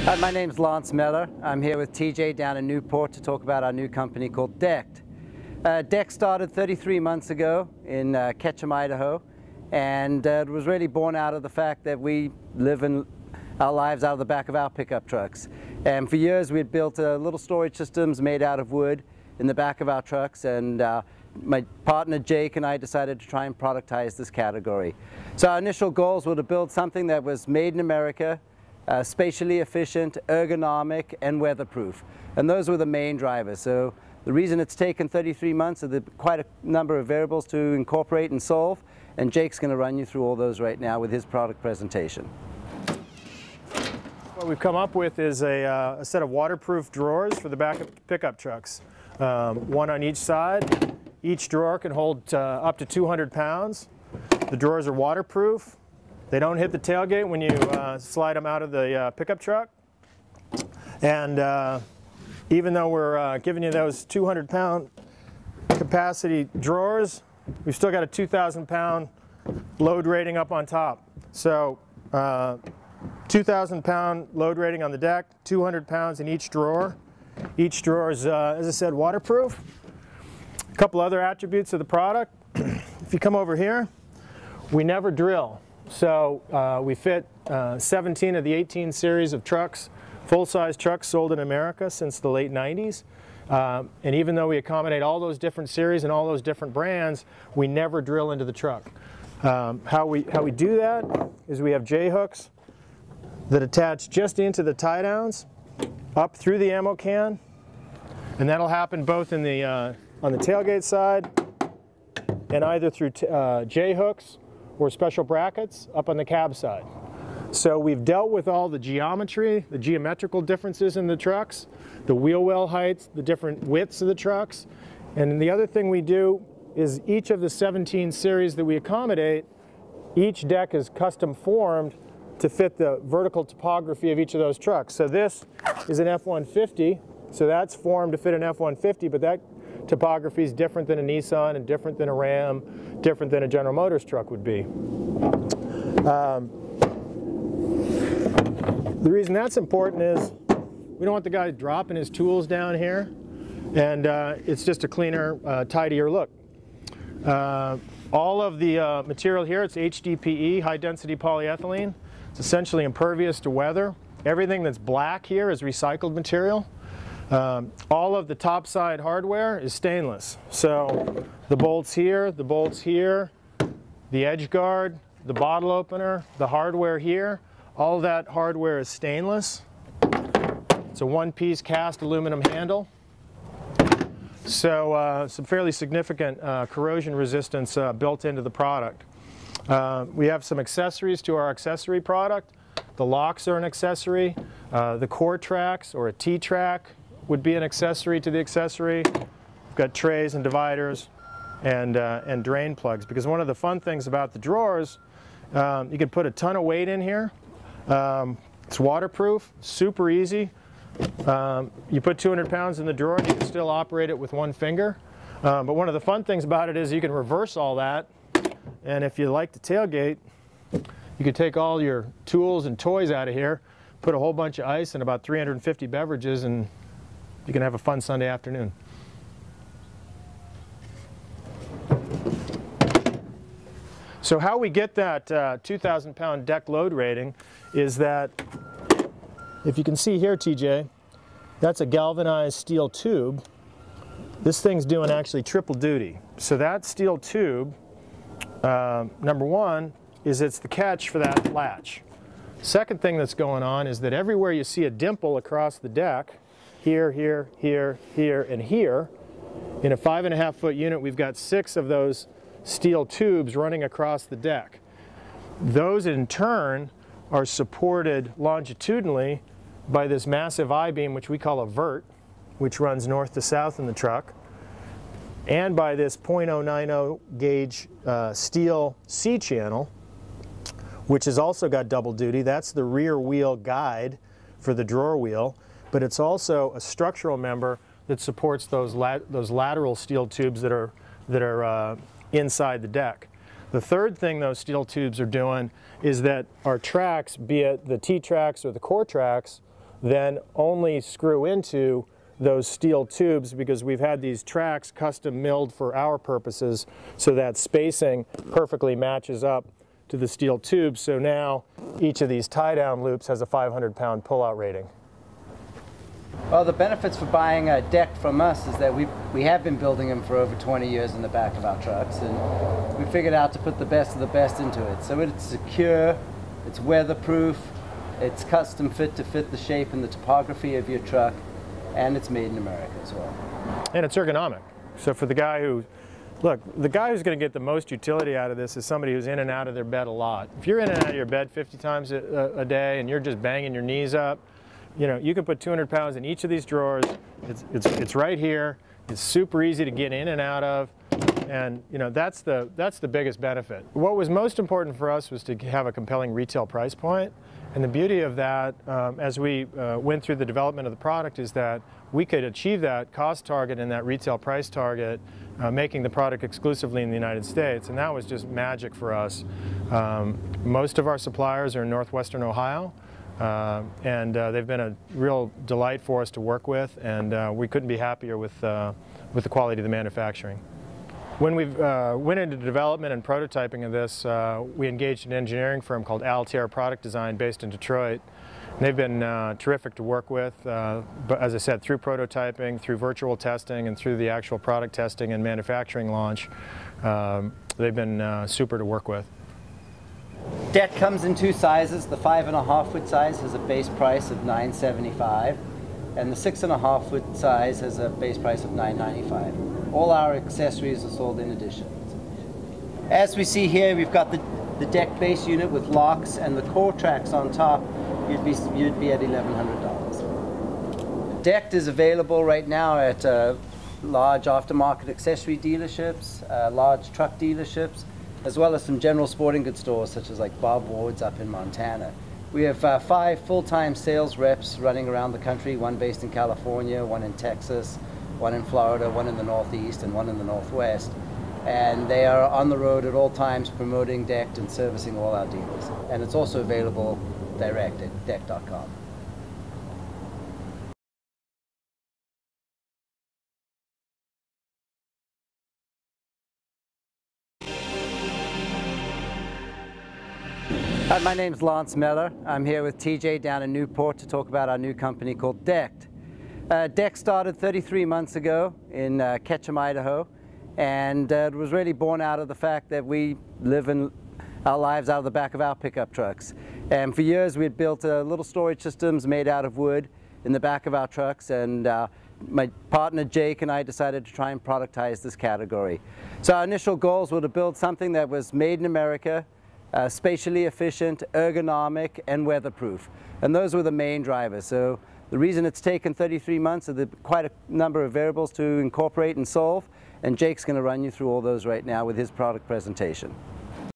My name's Lance Meller. I'm here with TJ down in Newport to talk about our new company called DECT. DECT started 33 months ago in Ketchum, Idaho, and it was really born out of the fact that we live in our lives out of the back of our pickup trucks. And for years we had built little storage systems made out of wood in the back of our trucks, and my partner Jake and I decided to try and productize this category. So our initial goals were to build something that was made in America, spatially efficient, ergonomic, and weatherproof. And those were the main drivers. So the reason it's taken 33 months is quite a number of variables to incorporate and solve, and Jake's going to run you through all those right now with his product presentation. What we've come up with is a set of waterproof drawers for the back of pickup trucks. One on each side. Each drawer can hold up to 200 pounds. The drawers are waterproof. They don't hit the tailgate when you slide them out of the pickup truck. And even though we're giving you those 200-pound capacity drawers, we've still got a 2,000-pound load rating up on top. So 2,000-pound load rating on the deck, 200 pounds in each drawer. Each drawer is, as I said, waterproof. A couple other attributes of the product. If you come over here, we never drill. So we fit 17 of the 18 series of trucks, full-size trucks sold in America since the late 90s. And even though we accommodate all those different series and all those different brands, we never drill into the truck. How we do that is we have J-hooks that attach just into the tie downs, up through the ammo can, and that'll happen both in the on the tailgate side and either through J-hooks or special brackets up on the cab side. So we've dealt with all the geometry, the geometrical differences in the trucks, the wheel well heights, the different widths of the trucks. And the other thing we do is each of the 17 series that we accommodate, each deck is custom formed to fit the vertical topography of each of those trucks. So this is an F-150, so that's formed to fit an F-150, but that topography is different than a Nissan and different than a Ram, different than a General Motors truck would be. The reason that's important is we don't want the guy dropping his tools down here, and it's just a cleaner, tidier look. All of the material here, it's HDPE, high density polyethylene. It's essentially impervious to weather. Everything that's black here is recycled material. All of the top side hardware is stainless. So the bolts here, the edge guard, the bottle opener, the hardware here, all of that hardware is stainless. It's a one-piece cast aluminum handle. So some fairly significant corrosion resistance built into the product. We have some accessories to our accessory product. The locks are an accessory. The core tracks or a T-track would be an accessory to the accessory. We've got trays and dividers and drain plugs, because one of the fun things about the drawers, you can put a ton of weight in here. It's waterproof, super easy. You put 200 pounds in the drawer and you can still operate it with one finger. But one of the fun things about it is you can reverse all that, and if you like to tailgate, you could take all your tools and toys out of here, put a whole bunch of ice and about 350 beverages, and you can have a fun Sunday afternoon. So how we get that 2,000-pound deck load rating is that, if you can see here, TJ, that's a galvanized steel tube. This thing's doing actually triple duty. So that steel tube, number one, is it's the catch for that latch. Second thing that's going on is that everywhere you see a dimple across the deck, here, here, here, here, and here, in a 5.5-foot unit, we've got 6 of those steel tubes running across the deck. Those in turn are supported longitudinally by this massive I-beam, which we call a vert, which runs north to south in the truck, and by this .090 gauge steel C-channel, which has also got double duty. That's the rear wheel guide for the drawer wheel, but it's also a structural member that supports those lateral steel tubes that are inside the deck. The third thing those steel tubes are doing is that our tracks, be it the T-tracks or the core tracks, then only screw into those steel tubes, because we've had these tracks custom milled for our purposes so that spacing perfectly matches up to the steel tubes. So now each of these tie-down loops has a 500-pound pull-out rating. Well, the benefits for buying a deck from us is that we have been building them for over 20 years in the back of our trucks, and we figured out to put the best of the best into it. So it's secure, it's weatherproof, it's custom fit to fit the shape and the topography of your truck, and it's made in America as well. And it's ergonomic. So for the guy who, look, the guy who's going to get the most utility out of this is somebody who's in and out of their bed a lot. If you're in and out of your bed 50 times a day and you're just banging your knees up, you know, you can put 200 pounds in each of these drawers. It's right here. It's super easy to get in and out of. And you know, that's the biggest benefit. What was most important for us was to have a compelling retail price point. And the beauty of that, as we went through the development of the product, is that we could achieve that cost target and that retail price target, making the product exclusively in the United States. And that was just magic for us. Most of our suppliers are in northwestern Ohio. And they've been a real delight for us to work with, and we couldn't be happier with the quality of the manufacturing. When we went into development and prototyping of this, we engaged an engineering firm called Altair Product Design based in Detroit. And they've been terrific to work with, but as I said, through prototyping, through virtual testing, and through the actual product testing and manufacturing launch, they've been super to work with. Deck comes in two sizes. The 5.5 foot size has a base price of $975, and the 6.5 foot size has a base price of $995. All our accessories are sold in addition. As we see here, we've got the deck base unit with locks and the core tracks on top. You'd be at $1,100. Decked is available right now at large aftermarket accessory dealerships, large truck dealerships, as well as some general sporting goods stores such as like Bob Ward's up in Montana. We have 5 full-time sales reps running around the country, one based in California, one in Texas, one in Florida, one in the Northeast, and one in the Northwest. And they are on the road at all times promoting Decked and servicing all our dealers. And it's also available direct at deck.com. Hi, my name's Lance Meller. I'm here with TJ down in Newport to talk about our new company called Decked. Decked started 33 months ago in Ketchum, Idaho, and it was really born out of the fact that we live in our lives out of the back of our pickup trucks. And for years we had built little storage systems made out of wood in the back of our trucks, and my partner Jake and I decided to try and productize this category. So our initial goals were to build something that was made in America, spatially efficient, ergonomic, and weatherproof. And those were the main drivers. So the reason it's taken 33 months is quite a number of variables to incorporate and solve, and Jake's going to run you through all those right now with his product presentation.